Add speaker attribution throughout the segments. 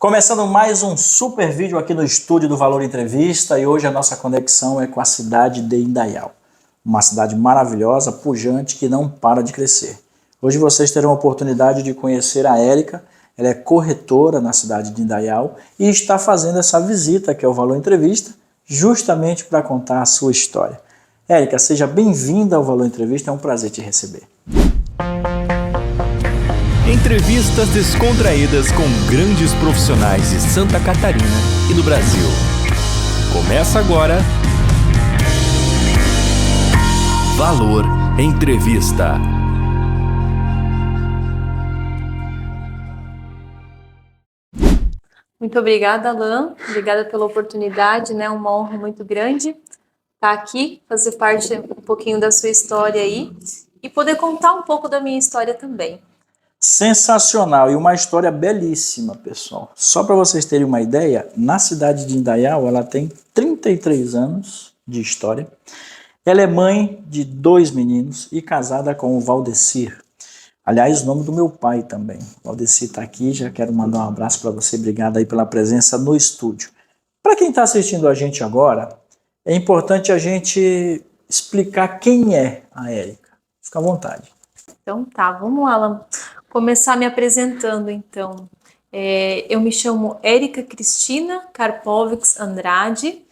Speaker 1: Começando mais um super vídeo aqui no estúdio do Valor Entrevista, e hoje a nossa conexão é com a cidade de Indaial, uma cidade maravilhosa, pujante, que não para de crescer. Hoje vocês terão a oportunidade de conhecer a Érica. Ela é corretora na cidade de Indaial e está fazendo essa visita aqui ao Valor Entrevista justamente para contar a sua história. Érica, seja bem-vinda ao Valor Entrevista, é um prazer te receber.
Speaker 2: Entrevistas descontraídas com grandes profissionais de Santa Catarina e do Brasil. Começa agora Valor Entrevista.
Speaker 3: Muito obrigada, Alan. Obrigada pela oportunidade, né? Uma honra muito grande estar aqui, fazer parte um pouquinho da sua história aí e poder contar um pouco da minha história também.
Speaker 1: Sensacional, e uma história belíssima, pessoal. Só para vocês terem uma ideia, na cidade de Indaial ela tem 33 anos de história. Ela é mãe de 2 meninos e casada com o Valdecir. Aliás, o nome do meu pai também. O Valdecir está aqui, já quero mandar um abraço para você. Obrigado aí pela presença no estúdio. Para quem está assistindo a gente agora, é importante a gente explicar quem é a Érica. Fica à vontade.
Speaker 3: Então tá, vamos lá, Alan. Começar me apresentando, então. Eu me chamo Érica Cristina Karpovics Andrade,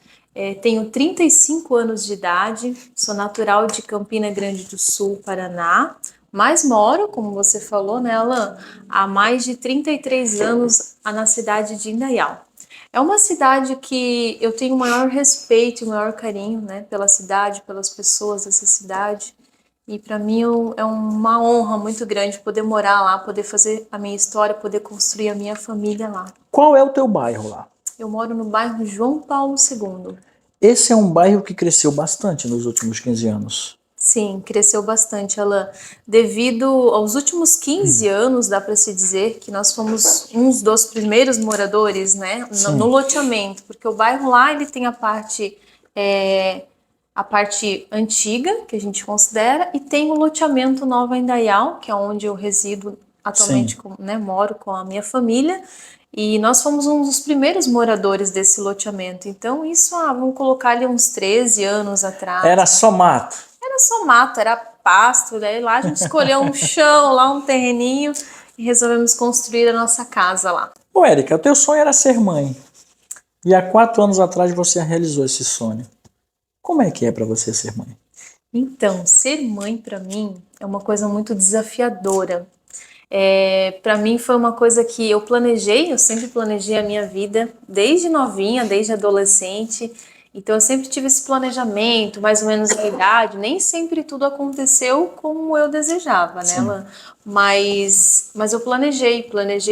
Speaker 3: tenho 35 anos de idade, sou natural de Campina Grande do Sul, Paraná, mas moro, como você falou, né, Alan, há mais de 33 anos na cidade de Indaial. É uma cidade que eu tenho o maior respeito e o maior carinho, né, pela cidade, pelas pessoas dessa cidade. E para mim é uma honra muito grande poder morar lá, poder fazer a minha história, poder construir a minha família lá.
Speaker 1: Qual é o teu bairro lá?
Speaker 3: Eu moro no bairro João Paulo II.
Speaker 1: Esse é um bairro que cresceu bastante nos últimos 15 anos.
Speaker 3: Sim, cresceu bastante, Alan. Devido aos últimos 15 anos, dá para se dizer que nós fomos uns dos primeiros moradores, né, no loteamento, porque o bairro lá ele tem a parte antiga, que a gente considera, e tem o loteamento Nova Indaial, que é onde eu resido atualmente, moro com a minha família, e nós fomos um dos primeiros moradores desse loteamento. Então isso, vamos colocar ali uns 13 anos atrás.
Speaker 1: Era só mato?
Speaker 3: Era só mato, era pasto, daí lá a gente escolheu um chão, lá um terreninho, e resolvemos construir a nossa casa lá.
Speaker 1: Ô Érica, o teu sonho era ser mãe, e há 4 anos atrás você realizou esse sonho. Como é que é para você ser mãe?
Speaker 3: Então, ser mãe para mim é uma coisa muito desafiadora. Para mim foi uma coisa que eu sempre planejei a minha vida desde novinha, desde adolescente. Então eu sempre tive esse planejamento, mais ou menos a idade. Nem sempre tudo aconteceu como eu desejava, né, Alan? Mas eu planejei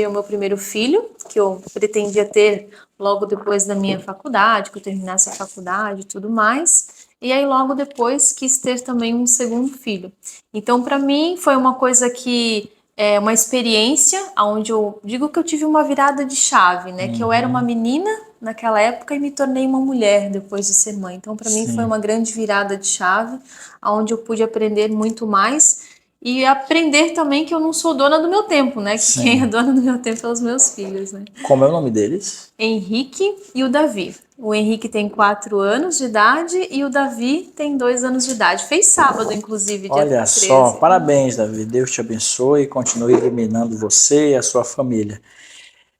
Speaker 3: o meu primeiro filho, que eu pretendia ter logo depois da minha faculdade, que eu terminasse a faculdade e tudo mais. E aí logo depois quis ter também um segundo filho. Então para mim foi uma coisa que uma experiência onde eu digo que eu tive uma virada de chave, né? Que eu era uma menina naquela época e me tornei uma mulher depois de ser mãe. Então para mim foi uma grande virada de chave, onde eu pude aprender muito mais e aprender também que eu não sou dona do meu tempo, né? Que quem é dona do meu tempo são os meus filhos, né?
Speaker 1: Como é o nome deles?
Speaker 3: Henrique e o Davi. O Henrique tem 4 anos de idade e o Davi tem 2 anos de idade. Fez sábado, inclusive, dia 13.
Speaker 1: Olha só, parabéns, Davi. Deus te abençoe e continue iluminando você e a sua família.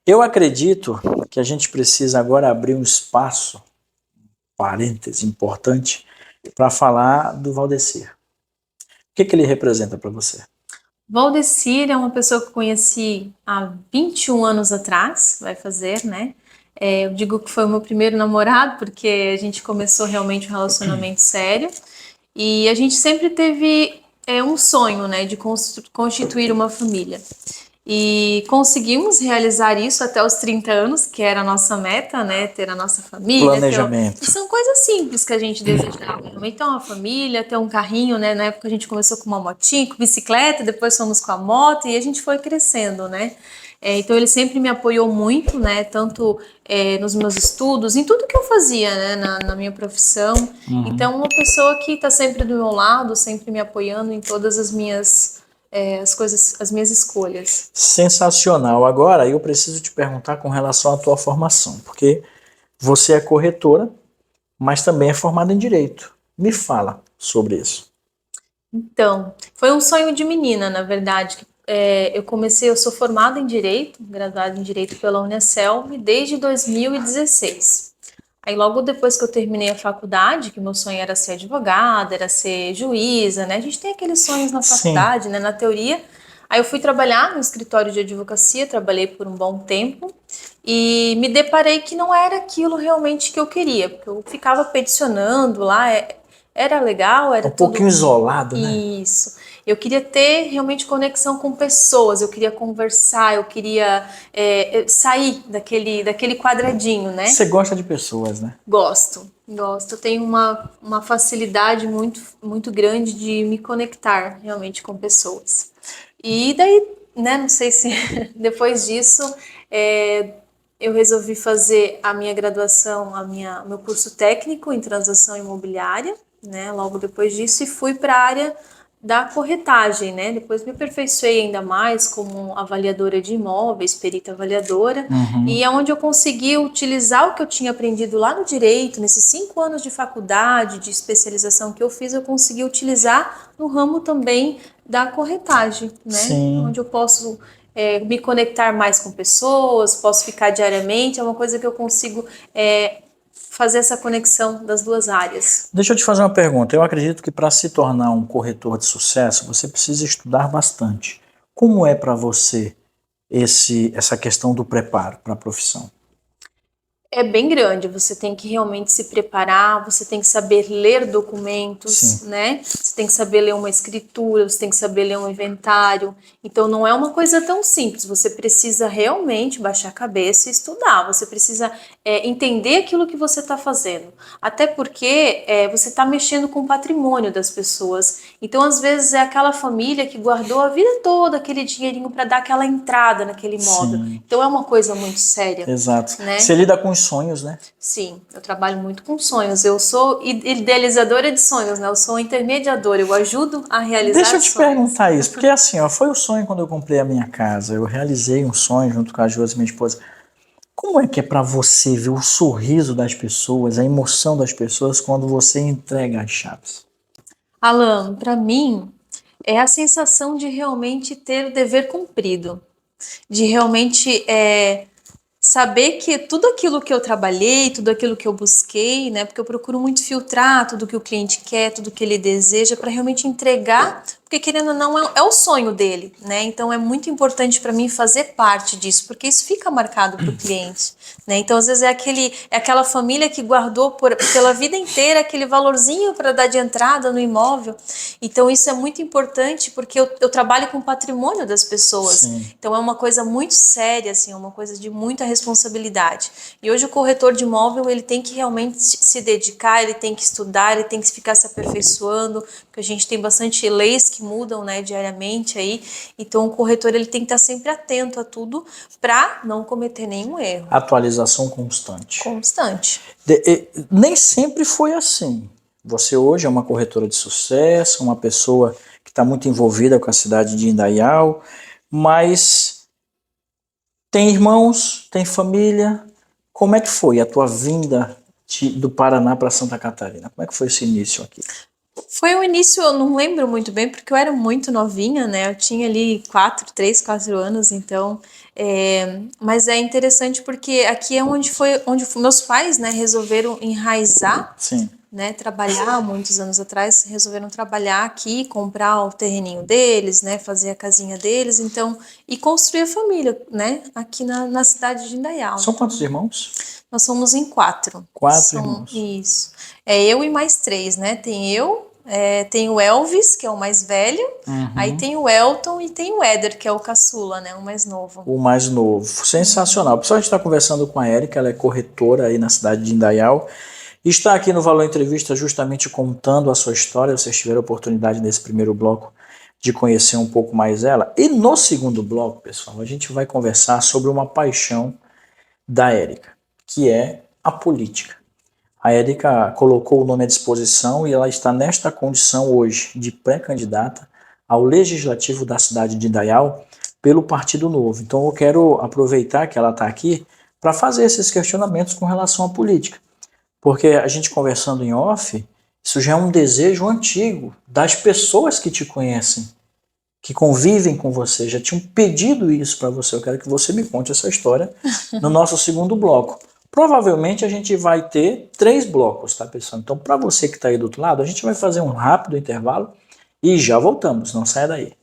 Speaker 1: Eu acredito que a gente precisa agora abrir um espaço, parêntese importante, para falar do Valdecir. O que ele representa para você?
Speaker 3: Valdecir é uma pessoa que eu conheci há 21 anos atrás, vai fazer, né? Eu digo que foi o meu primeiro namorado, porque a gente começou realmente um relacionamento sério. E a gente sempre teve um sonho, né, de constituir uma família. E conseguimos realizar isso até os 30 anos, que era a nossa meta, né, ter a nossa família.
Speaker 1: Planejamento.
Speaker 3: E são coisas simples que a gente desejava. Então, a família, ter um carrinho, né, na época a gente começou com uma motinha, com bicicleta, depois fomos com a moto e a gente foi crescendo, né. Então ele sempre me apoiou muito, né, tanto nos meus estudos, em tudo que eu fazia, né, na minha profissão. Então uma pessoa que está sempre do meu lado, sempre me apoiando em todas as minhas as minhas escolhas.
Speaker 1: Sensacional. Agora, eu preciso te perguntar com relação à tua formação, porque você é corretora, mas também é formada em Direito. Me fala sobre isso.
Speaker 3: Então, foi um sonho de menina, na verdade. Eu sou formada em Direito, graduada em Direito pela Unicelv desde 2016. Aí logo depois que eu terminei a faculdade, que meu sonho era ser advogada, era ser juíza, né? A gente tem aqueles sonhos na
Speaker 1: Sim.
Speaker 3: faculdade, né? Na teoria. Aí eu fui trabalhar no escritório de advocacia, trabalhei por um bom tempo e me deparei que não era aquilo realmente que eu queria, porque eu ficava peticionando lá, era legal,
Speaker 1: É
Speaker 3: era
Speaker 1: um pouquinho
Speaker 3: tudo
Speaker 1: isolado, né?
Speaker 3: isso. Eu queria ter realmente conexão com pessoas, eu queria conversar, eu queria sair daquele quadradinho, né?
Speaker 1: Você gosta de pessoas, né?
Speaker 3: Gosto, gosto. Eu tenho uma facilidade muito, muito grande de me conectar realmente com pessoas. E daí, né, não sei se depois disso, é, eu resolvi fazer a minha graduação, o meu curso técnico em transação imobiliária, né, logo depois disso, e fui para a área da corretagem, né? Depois me aperfeiçoei ainda mais como avaliadora de imóveis, perita avaliadora, e é onde eu consegui utilizar o que eu tinha aprendido lá no direito, nesses 5 anos de faculdade, de especialização que eu fiz, eu consegui utilizar no ramo também da corretagem, né?
Speaker 1: Sim.
Speaker 3: Onde eu posso me conectar mais com pessoas, posso ficar diariamente, é uma coisa que eu consigo fazer essa conexão das duas áreas.
Speaker 1: Deixa eu te fazer uma pergunta. Eu acredito que para se tornar um corretor de sucesso, você precisa estudar bastante. Como é para você essa questão do preparo para a profissão?
Speaker 3: É bem grande, você tem que realmente se preparar, você tem que saber ler documentos,
Speaker 1: Sim.
Speaker 3: né? Você tem que saber ler uma escritura, você tem que saber ler um inventário. Então não é uma coisa tão simples, você precisa realmente baixar a cabeça e estudar, você precisa entender aquilo que você está fazendo. Até porque você está mexendo com o patrimônio das pessoas. Então às vezes é aquela família que guardou a vida toda aquele dinheirinho para dar aquela entrada naquele imóvel.
Speaker 1: Sim.
Speaker 3: Então é uma coisa muito séria.
Speaker 1: Exato.
Speaker 3: Né?
Speaker 1: Você lida com os sonhos, né?
Speaker 3: Sim, eu trabalho muito com sonhos. Eu sou idealizadora de sonhos, né? Eu sou intermediadora, eu ajudo a realizar
Speaker 1: Deixa eu te
Speaker 3: sonhos.
Speaker 1: perguntar isso, porque assim, ó, foi o sonho quando eu comprei a minha casa. Eu realizei um sonho junto com a Josi, minha esposa. Como é que é para você ver o sorriso das pessoas, a emoção das pessoas quando você entrega as chaves?
Speaker 3: Alan, para mim, é a sensação de realmente ter o dever cumprido, de realmente saber que tudo aquilo que eu trabalhei, tudo aquilo que eu busquei, né? Porque eu procuro muito filtrar tudo que o cliente quer, tudo que ele deseja, para realmente entregar, porque querendo ou não é o sonho dele, né? Então é muito importante para mim fazer parte disso, porque isso fica marcado para o cliente, né? Então às vezes é aquela família que guardou pela vida inteira aquele valorzinho para dar de entrada no imóvel. Então isso é muito importante porque eu trabalho com o patrimônio das pessoas.
Speaker 1: Sim.
Speaker 3: Então é uma coisa muito séria, assim, é uma coisa de muita responsabilidade. E hoje o corretor de imóvel ele tem que realmente se dedicar, ele tem que estudar, ele tem que ficar se aperfeiçoando, porque a gente tem bastante leis que mudam, né, diariamente aí. Então o corretor ele tem que estar sempre atento a tudo para não cometer nenhum erro.
Speaker 1: Atualização constante.
Speaker 3: Constante.
Speaker 1: Nem sempre foi assim. Você hoje é uma corretora de sucesso, uma pessoa que está muito envolvida com a cidade de Indaial, mas tem irmãos, tem família. Como é que foi a tua vinda do Paraná para Santa Catarina? Como é que foi esse início aqui?
Speaker 3: Foi um início, eu não lembro muito bem, porque eu era muito novinha, né? Eu tinha ali 3, 4 anos, então. Mas é interessante porque aqui é onde meus pais, né, resolveram enraizar.
Speaker 1: Sim.
Speaker 3: Né, trabalhar muitos anos atrás, resolveram trabalhar aqui, comprar o terreninho deles, né, fazer a casinha deles, então, e construir a família, né, aqui na cidade de Indaial.
Speaker 1: São quantos irmãos?
Speaker 3: Nós somos em 4.
Speaker 1: 4 irmãos.
Speaker 3: Isso. É eu e mais 3, né, tem eu, tem o Elvis, que é o mais velho, aí tem o Elton e tem o Éder, que é o caçula, né, o mais novo.
Speaker 1: O mais novo. Sensacional. Pessoal, a gente está conversando com a Érica, ela é corretora aí na cidade de Indaial. Está aqui no Valor Entrevista justamente contando a sua história. Vocês tiveram a oportunidade nesse primeiro bloco de conhecer um pouco mais ela. E no segundo bloco, pessoal, a gente vai conversar sobre uma paixão da Érica, que é a política. A Érica colocou o nome à disposição e ela está nesta condição hoje de pré-candidata ao Legislativo da cidade de Indaial pelo Partido Novo. Então eu quero aproveitar que ela está aqui para fazer esses questionamentos com relação à política. Porque a gente conversando em off, isso já é um desejo antigo das pessoas que te conhecem, que convivem com você, já tinham pedido isso para você. Eu quero que você me conte essa história no nosso segundo bloco. Provavelmente a gente vai ter 3 blocos, tá, pessoal? Então, para você que está aí do outro lado, a gente vai fazer um rápido intervalo e já voltamos, não saia daí.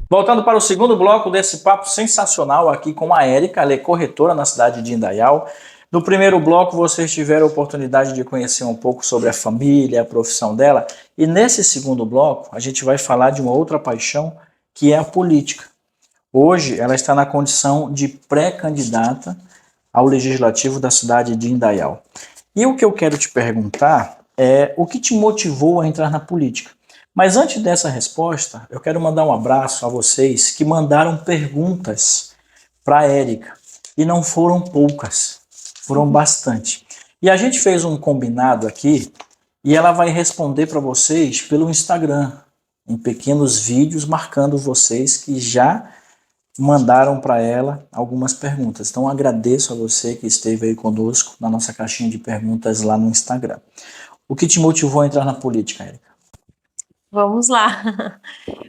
Speaker 1: Voltando para o segundo bloco desse papo sensacional aqui com a Érica, ela é corretora na cidade de Indaial. No primeiro bloco vocês tiveram a oportunidade de conhecer um pouco sobre a família, a profissão dela, e nesse segundo bloco a gente vai falar de uma outra paixão que é a política. Hoje ela está na condição de pré-candidata ao Legislativo da cidade de Indaial. E o que eu quero te perguntar é o que te motivou a entrar na política. Mas antes dessa resposta, eu quero mandar um abraço a vocês que mandaram perguntas para a Érica. E não foram poucas, foram bastante. E a gente fez um combinado aqui e ela vai responder para vocês pelo Instagram, em pequenos vídeos marcando vocês que já mandaram para ela algumas perguntas. Então agradeço a você que esteve aí conosco na nossa caixinha de perguntas lá no Instagram. O que te motivou a entrar na política, Érica?
Speaker 3: Vamos lá.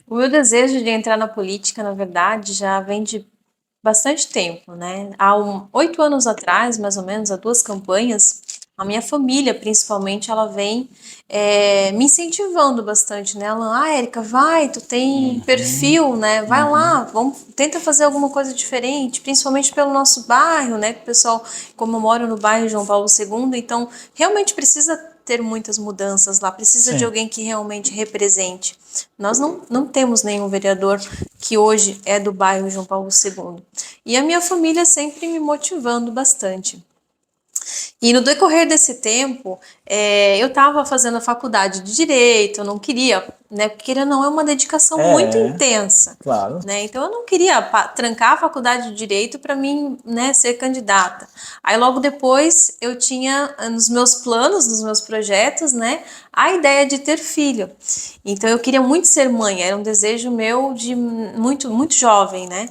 Speaker 3: O meu desejo de entrar na política, na verdade, já vem de bastante tempo, né? Há 8 anos atrás, mais ou menos, há 2 campanhas, a minha família, principalmente, ela vem me incentivando bastante, né? Ela, Érica, vai, tu tem perfil, né? Vai lá, vamos, tenta fazer alguma coisa diferente, principalmente pelo nosso bairro, né? Que o pessoal, como eu moro no bairro João Paulo II, então realmente precisa ter muitas mudanças lá, precisa de alguém que realmente represente. Nós não temos nenhum vereador que hoje é do bairro João Paulo II. E a minha família sempre me motivando bastante. E no decorrer desse tempo, eu estava fazendo a faculdade de Direito, eu não queria, né, porque não é uma dedicação muito intensa.
Speaker 1: Claro.
Speaker 3: Né, então eu não queria trancar a faculdade de Direito para mim, né, ser candidata. Aí logo depois eu tinha nos meus planos, nos meus projetos, né, a ideia de ter filho. Então eu queria muito ser mãe, era um desejo meu de muito jovem, né?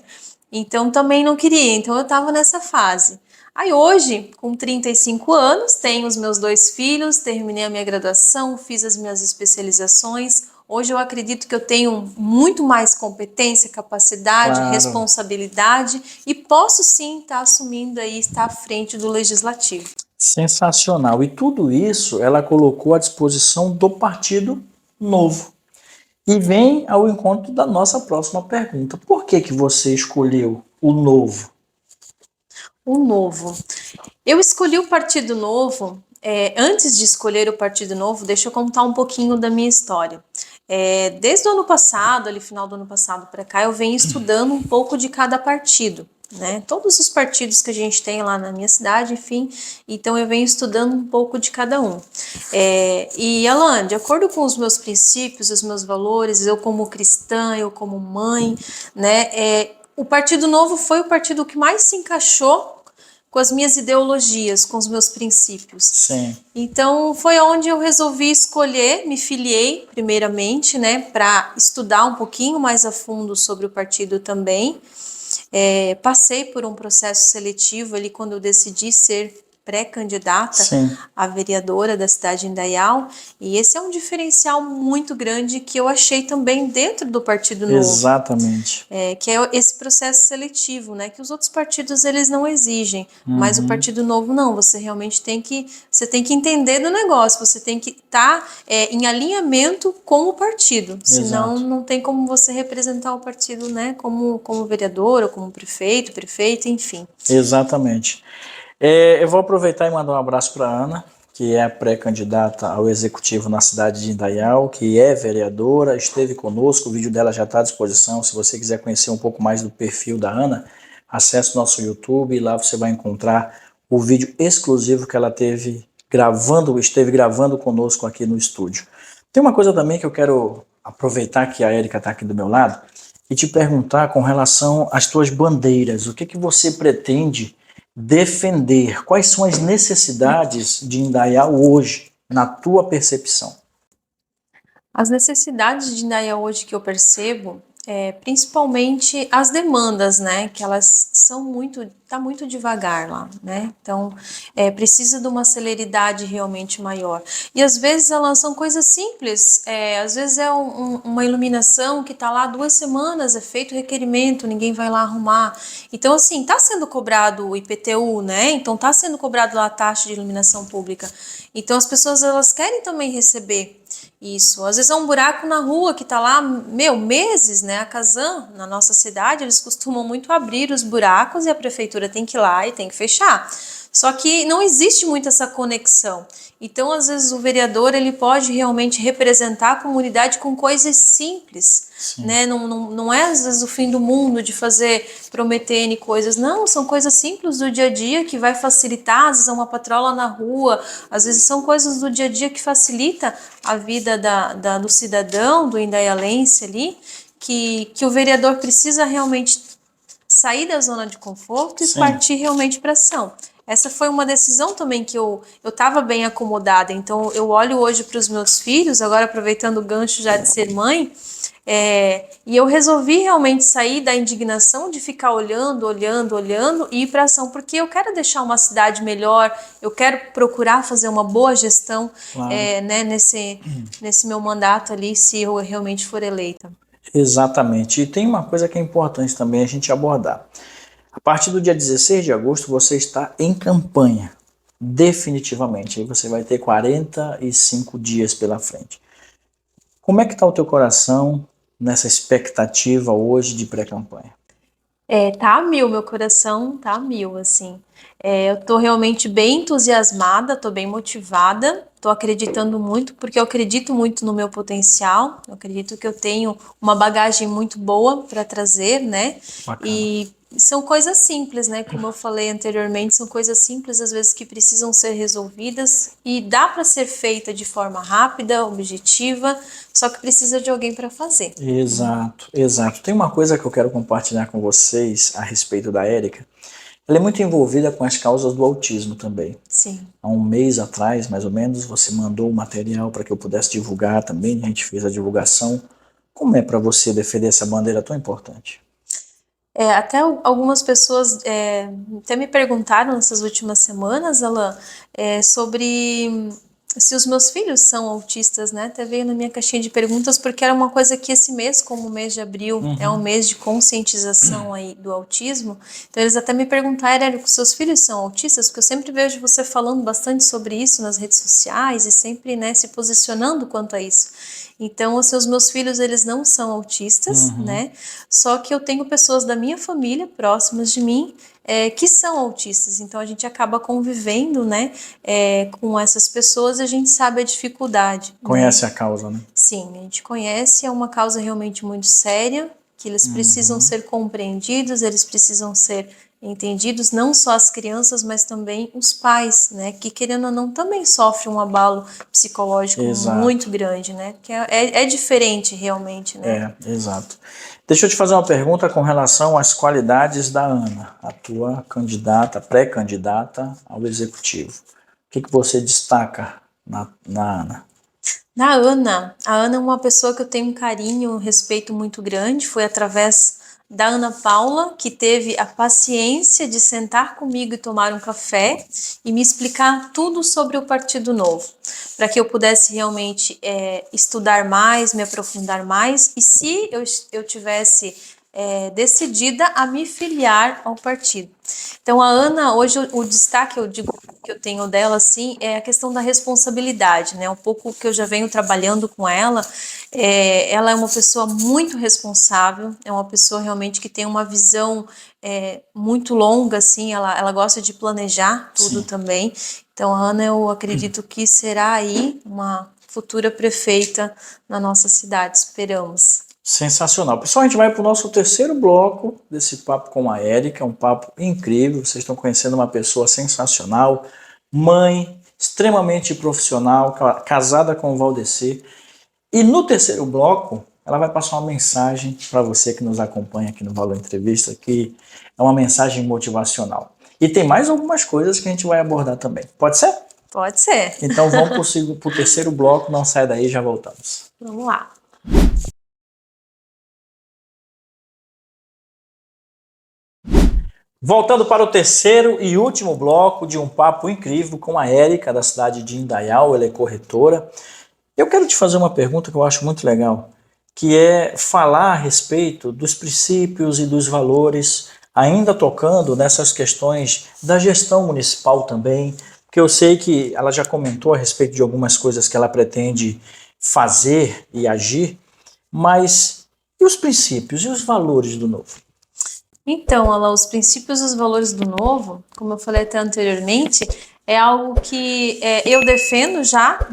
Speaker 3: Então também não queria, então eu estava nessa fase. Aí hoje, com 35 anos, tenho os meus 2 filhos, terminei a minha graduação, fiz as minhas especializações. Hoje eu acredito que eu tenho muito mais competência, capacidade, responsabilidade e posso sim estar assumindo aí, estar à frente do Legislativo.
Speaker 1: Sensacional. E tudo isso ela colocou à disposição do Partido Novo. E vem ao encontro da nossa próxima pergunta. Por que você escolheu o Novo?
Speaker 3: O Novo. Eu escolhi o Partido Novo, antes de escolher o Partido Novo, deixa eu contar um pouquinho da minha história. Desde o ano passado, ali final do ano passado para cá, eu venho estudando um pouco de cada partido, né? Todos os partidos que a gente tem lá na minha cidade, enfim, então eu venho estudando um pouco de cada um. E Alan, de acordo com os meus princípios, os meus valores, eu como cristã, eu como mãe, né? O Partido Novo foi o partido que mais se encaixou com as minhas ideologias, com os meus princípios.
Speaker 1: Sim.
Speaker 3: Então foi onde eu resolvi escolher, me filiei primeiramente, né, para estudar um pouquinho mais a fundo sobre o partido também. Passei por um processo seletivo ali quando eu decidi ser pré-candidata a vereadora da cidade de Indaial, e esse é um diferencial muito grande que eu achei também dentro do Partido Novo.
Speaker 1: Exatamente.
Speaker 3: Que é esse processo seletivo, né, que os outros partidos eles não exigem, mas o Partido Novo não, você realmente tem que entender do negócio, você tem que estar em alinhamento com o partido, senão não tem como você representar o partido, né, como vereador ou como prefeita, enfim.
Speaker 1: Exatamente. Eu vou aproveitar e mandar um abraço para a Ana, que é a pré-candidata ao executivo na cidade de Indaial, que é vereadora, esteve conosco, o vídeo dela já está à disposição. Se você quiser conhecer um pouco mais do perfil da Ana, acesse o nosso YouTube e lá você vai encontrar o vídeo exclusivo que ela esteve gravando conosco aqui no estúdio. Tem uma coisa também que eu quero aproveitar que a Érica está aqui do meu lado e te perguntar com relação às tuas bandeiras. O que você pretende defender? Quais são as necessidades de Indaial hoje na tua percepção?
Speaker 3: As necessidades de Indaial hoje que eu percebo principalmente as demandas, né? Que elas tá muito devagar lá, né? Então, precisa de uma celeridade realmente maior. E às vezes elas são coisas simples, às vezes é uma iluminação que tá lá 2 semanas, é feito requerimento, ninguém vai lá arrumar. Então, assim, tá sendo cobrado o IPTU, né? Então, tá sendo cobrado lá a taxa de iluminação pública. Então, as pessoas, elas querem também receber isso. Às vezes é um buraco na rua que tá lá, meses, né? A Casan, na nossa cidade, eles costumam muito abrir os buracos e a prefeitura tem que ir lá e tem que fechar. Só que não existe muito essa conexão. Então, às vezes, o vereador ele pode realmente representar a comunidade com coisas simples, né? Não é, às vezes, o fim do mundo de prometer N coisas. Não, são coisas simples do dia a dia que vai facilitar, às vezes, uma patrola na rua, às vezes são coisas do dia a dia que facilita a vida do cidadão, do indaialense ali, que o vereador precisa realmente sair da zona de conforto e partir realmente para ação. Essa foi uma decisão também que eu estava bem acomodada, então eu olho hoje para os meus filhos, agora aproveitando o gancho já de ser mãe, e eu resolvi realmente sair da indignação de ficar olhando e ir para ação, porque eu quero deixar uma cidade melhor, eu quero procurar fazer uma boa gestão né, nesse meu mandato ali, se eu realmente for eleita.
Speaker 1: Exatamente. E tem uma coisa que é importante também a gente abordar. A partir do dia 16 de agosto você está em campanha, definitivamente. Aí você vai ter 45 dias pela frente. Como é que está o teu coração nessa expectativa hoje de pré-campanha?
Speaker 3: Tá a mil, meu coração tá a mil, assim. Eu tô realmente bem entusiasmada, tô bem motivada, tô acreditando muito, porque eu acredito muito no meu potencial, eu acredito que eu tenho uma bagagem muito boa para trazer, né?
Speaker 1: Bacana.
Speaker 3: E são coisas simples, né? Como eu falei anteriormente, são coisas simples às vezes que precisam ser resolvidas e dá para ser feita de forma rápida, objetiva, só que precisa de alguém para fazer.
Speaker 1: Exato, exato. Tem uma coisa que eu quero compartilhar com vocês a respeito da Érica. Ela é muito envolvida com as causas do autismo também.
Speaker 3: Sim.
Speaker 1: Há um mês atrás, mais ou menos, você mandou o material para que eu pudesse divulgar também, a gente fez a divulgação. Como é para você defender essa bandeira tão importante?
Speaker 3: Até algumas pessoas até me perguntaram nessas últimas semanas, Alan, sobre se os meus filhos são autistas, né? Até veio na minha caixinha de perguntas, porque era uma coisa que esse mês, como o mês de abril, é um mês de conscientização aí do autismo, então eles até me perguntaram, Érico, seus filhos são autistas? Porque eu sempre vejo você falando bastante sobre isso nas redes sociais e sempre, né, se posicionando quanto a isso. Então, os meus filhos, eles não são autistas, né? Só que eu tenho pessoas da minha família, próximas de mim, que são autistas. Então, a gente acaba convivendo, né, com essas pessoas e a gente sabe a dificuldade.
Speaker 1: Conhece,
Speaker 3: né?
Speaker 1: a causa, né?
Speaker 3: Sim, a gente conhece, é uma causa realmente muito séria, que eles precisam ser compreendidos, eles precisam ser entendidos, não só as crianças, mas também os pais, né, que querendo ou não também sofrem um abalo psicológico muito grande, né, que é diferente realmente, né.
Speaker 1: Exato. Deixa eu te fazer uma pergunta com relação às qualidades da Ana, a tua candidata, pré-candidata ao executivo. O que você destaca na Ana?
Speaker 3: A Ana é uma pessoa que eu tenho um carinho, um respeito muito grande, foi através da Ana Paula, que teve a paciência de sentar comigo e tomar um café e me explicar tudo sobre o Partido Novo, para que eu pudesse realmente estudar mais, me aprofundar mais, e se eu tivesse decidida a me filiar ao partido. Então a Ana, hoje o destaque eu digo que eu tenho dela assim é a questão da responsabilidade, né? Um pouco que eu já venho trabalhando com ela, ela é uma pessoa muito responsável, é uma pessoa realmente que tem uma visão muito longa, assim, ela gosta de planejar tudo também. Então a Ana, eu acredito que será aí uma futura prefeita na nossa cidade, esperamos.
Speaker 1: Sensacional. Pessoal, a gente vai para o nosso terceiro bloco desse papo com a Érica, um papo incrível, vocês estão conhecendo uma pessoa sensacional, mãe, extremamente profissional, casada com o Valdecir, e no terceiro bloco, ela vai passar uma mensagem para você que nos acompanha aqui no Valor Entrevista, que é uma mensagem motivacional. E tem mais algumas coisas que a gente vai abordar também. Pode ser?
Speaker 3: Pode ser.
Speaker 1: Então vamos para o terceiro bloco, não sai daí, já voltamos.
Speaker 3: Vamos lá.
Speaker 1: Voltando para o terceiro e último bloco de um papo incrível com a Érica, da cidade de Indaial, ela é corretora. Eu quero te fazer uma pergunta que eu acho muito legal, que é falar a respeito dos princípios e dos valores, ainda tocando nessas questões da gestão municipal também, porque eu sei que ela já comentou a respeito de algumas coisas que ela pretende fazer e agir, mas e os princípios e os valores do novo?
Speaker 3: Então, Alain, os princípios e os valores do novo, como eu falei até anteriormente, é algo que eu defendo já,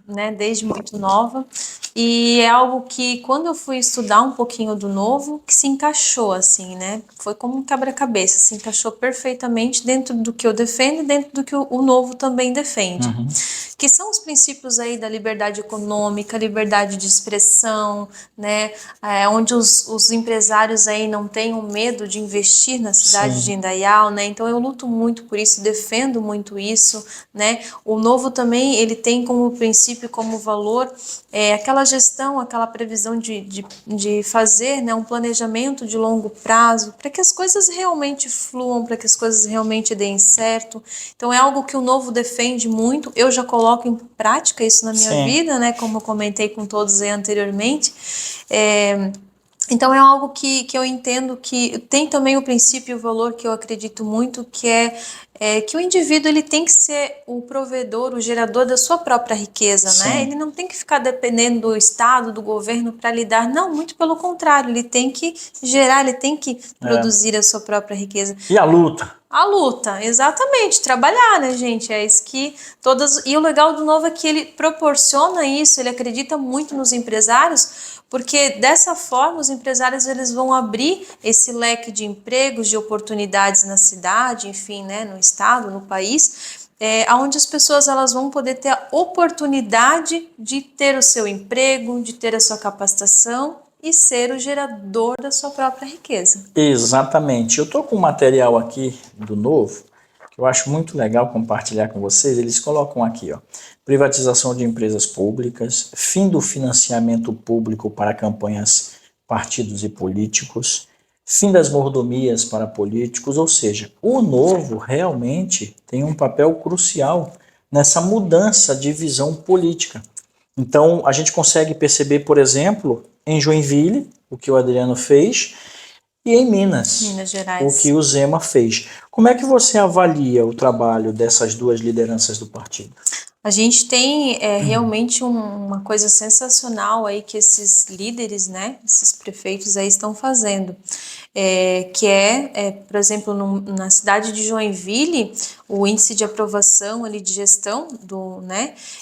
Speaker 3: né, desde muito nova, e é algo que quando eu fui estudar um pouquinho do novo, que se encaixou assim, né? Foi como um quebra-cabeça, se encaixou perfeitamente dentro do que eu defendo e dentro do que o novo também defende. Que são os princípios aí da liberdade econômica, liberdade de expressão, né? Onde os empresários aí não tenham medo de investir na cidade de Indaial, né? Então eu luto muito por isso, defendo muito isso, né? O novo também, ele tem como princípio, como valor, aquela gestão, aquela previsão de fazer, né, um planejamento de longo prazo, para que as coisas realmente fluam, para que as coisas realmente deem certo. Então é algo que o novo defende muito, eu já coloco em prática isso na minha vida, né, como eu comentei com todos aí anteriormente. Então é algo que eu entendo que tem também o princípio e o valor que eu acredito muito, que é que o indivíduo ele tem que ser o provedor, o gerador da sua própria riqueza, né? Ele não tem que ficar dependendo do Estado, do governo para lidar, não, muito pelo contrário, ele tem que gerar, ele tem que produzir a sua própria riqueza.
Speaker 1: E a luta?
Speaker 3: A luta, exatamente, trabalhar, né, gente? É isso que todas. E o legal do novo é que ele proporciona isso, ele acredita muito nos empresários, porque dessa forma os empresários eles vão abrir esse leque de empregos, de oportunidades na cidade, enfim, né, no estado, no país, onde as pessoas elas vão poder ter a oportunidade de ter o seu emprego, de ter a sua capacitação e ser o gerador da sua própria riqueza.
Speaker 1: Exatamente. Eu estou com um material aqui do Novo, que eu acho muito legal compartilhar com vocês. Eles colocam aqui, ó, privatização de empresas públicas, fim do financiamento público para campanhas, partidos e políticos, fim das mordomias para políticos, ou seja, o Novo realmente tem um papel crucial nessa mudança de visão política. Então, a gente consegue perceber, por exemplo, em Joinville, o que o Adriano fez, e em Minas
Speaker 3: Gerais,
Speaker 1: o que o Zema fez. Como é que você avalia o trabalho dessas duas lideranças do partido?
Speaker 3: A gente tem realmente uma coisa sensacional aí que esses líderes, né, esses prefeitos aí estão fazendo, por exemplo, na cidade de Joinville, o índice de aprovação ali de gestão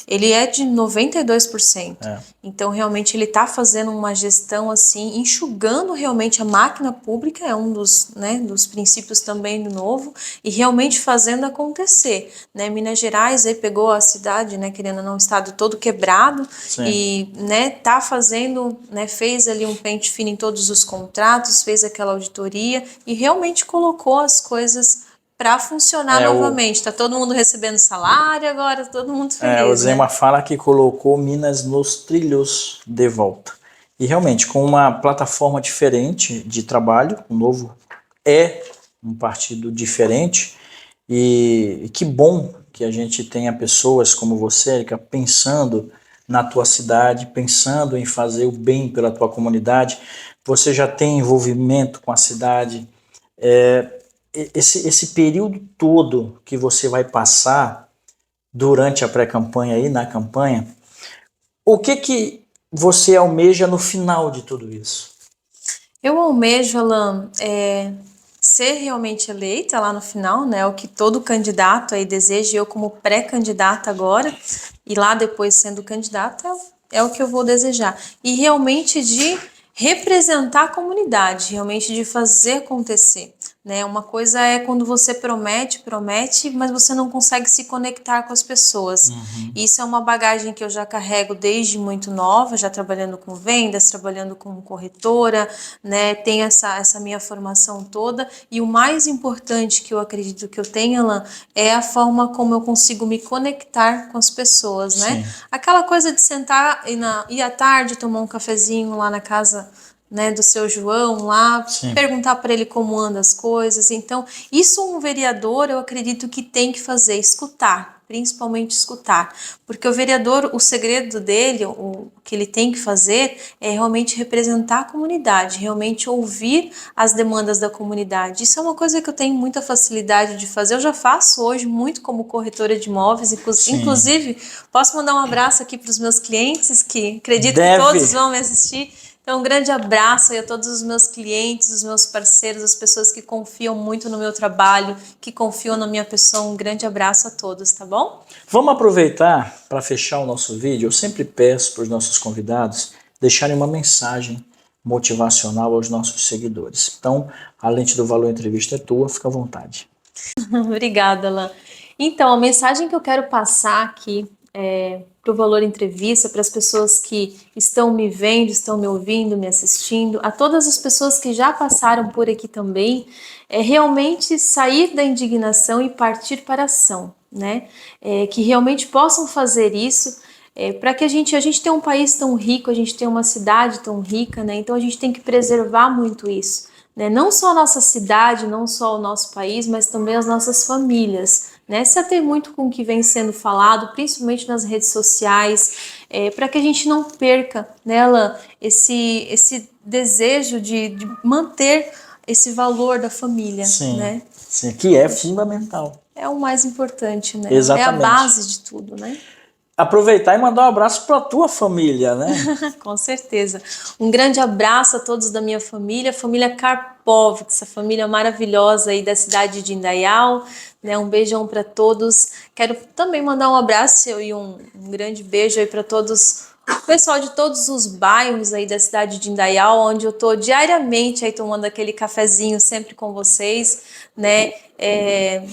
Speaker 3: ele é de 92%. Então, realmente, ele está fazendo uma gestão assim, enxugando realmente a máquina pública, é um dos princípios também do novo, e realmente fazendo acontecer, né? Minas Gerais aí pegou a cidade, né, querendo ou não, o estado todo quebrado. Sim. E, né, tá fazendo, né, fez ali um pente fino em todos os contratos, fez aquela auditoria e realmente colocou as coisas para funcionar novamente. Tá todo mundo recebendo salário agora, todo mundo feliz.
Speaker 1: O Zema fala que colocou Minas nos trilhos de volta. E realmente, com uma plataforma diferente de trabalho, o Novo é um partido diferente, e que bom que a gente tenha pessoas como você, Érica, pensando na tua cidade, pensando em fazer o bem pela tua comunidade. Você já tem envolvimento com a cidade. Esse período todo que você vai passar durante a pré-campanha e na campanha, o que você almeja no final de tudo isso?
Speaker 3: Eu almejo, Alain, ser realmente eleita lá no final, né? O que todo candidato aí deseja, eu como pré-candidata agora, e lá depois sendo candidata, é o que eu vou desejar. E realmente de representar a comunidade, realmente de fazer acontecer, né? Uma coisa é quando você promete, mas você não consegue se conectar com as pessoas. Isso é uma bagagem que eu já carrego desde muito nova, já trabalhando com vendas, trabalhando como corretora, né? Tem essa minha formação toda. E o mais importante que eu acredito que eu tenho, Alan, é a forma como eu consigo me conectar com as pessoas, né?
Speaker 1: Sim.
Speaker 3: Aquela coisa de sentar e à tarde tomar um cafezinho lá na casa, né, do seu João lá,
Speaker 1: Sim.
Speaker 3: perguntar para ele como andam as coisas. Então, isso um vereador, eu acredito que tem que fazer, escutar, principalmente escutar. Porque o vereador, o segredo dele, o que ele tem que fazer é realmente representar a comunidade, realmente ouvir as demandas da comunidade. Isso é uma coisa que eu tenho muita facilidade de fazer, eu já faço hoje muito como corretora de imóveis, inclusive posso mandar um abraço aqui para os meus clientes, que acredito que todos vão me assistir. Então, um grande abraço aí a todos os meus clientes, os meus parceiros, as pessoas que confiam muito no meu trabalho, que confiam na minha pessoa. Um grande abraço a todos, tá bom?
Speaker 1: Vamos aproveitar para fechar o nosso vídeo. Eu sempre peço para os nossos convidados deixarem uma mensagem motivacional aos nossos seguidores. Então, a lente do Valor Entrevista é tua, fica à vontade.
Speaker 3: Obrigada, Alan. Então, a mensagem que eu quero passar aqui para o Valor Entrevista, para as pessoas que estão me vendo, estão me ouvindo, me assistindo, a todas as pessoas que já passaram por aqui também, é realmente sair da indignação e partir para a ação, né? Que realmente possam fazer isso, para que a gente tem um país tão rico, a gente tem uma cidade tão rica, né? Então a gente tem que preservar muito isso, né? Não só a nossa cidade, não só o nosso país, mas também as nossas famílias, né? Se ater muito com o que vem sendo falado, principalmente nas redes sociais, para que a gente não perca nela esse desejo de manter esse valor da família,
Speaker 1: Sim,
Speaker 3: né?
Speaker 1: sim, que é fundamental.
Speaker 3: É o mais importante, né?
Speaker 1: Exatamente.
Speaker 3: É a base de tudo, né?
Speaker 1: Aproveitar e mandar um abraço para a tua família, né?
Speaker 3: Com certeza. Um grande abraço a todos da minha família Karpov, essa família maravilhosa aí da cidade de Indaial, né? Um beijão para todos. Quero também mandar um abraço e um grande beijo aí para todos, o pessoal de todos os bairros aí da cidade de Indaial, onde eu tô diariamente aí tomando aquele cafezinho sempre com vocês, né?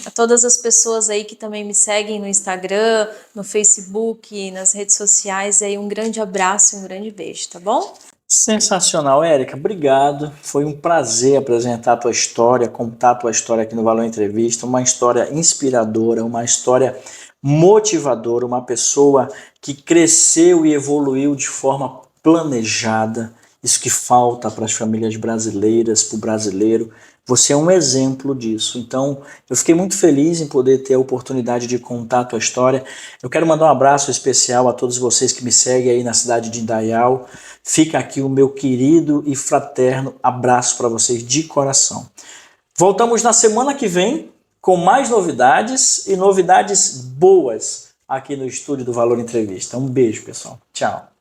Speaker 3: A todas as pessoas aí que também me seguem no Instagram, no Facebook, nas redes sociais, aí um grande abraço e um grande beijo, tá bom?
Speaker 1: Sensacional, Érica, obrigado. Foi um prazer apresentar a tua história, contar a tua história aqui no Valor Entrevista, uma história inspiradora, uma história motivadora, uma pessoa que cresceu e evoluiu de forma planejada. Isso que falta para as famílias brasileiras, para o brasileiro. Você é um exemplo disso. Então, eu fiquei muito feliz em poder ter a oportunidade de contar a tua história. Eu quero mandar um abraço especial a todos vocês que me seguem aí na cidade de Indaial. Fica aqui o meu querido e fraterno abraço para vocês de coração. Voltamos na semana que vem com mais novidades e novidades boas aqui no estúdio do Valor Entrevista. Um beijo, pessoal. Tchau.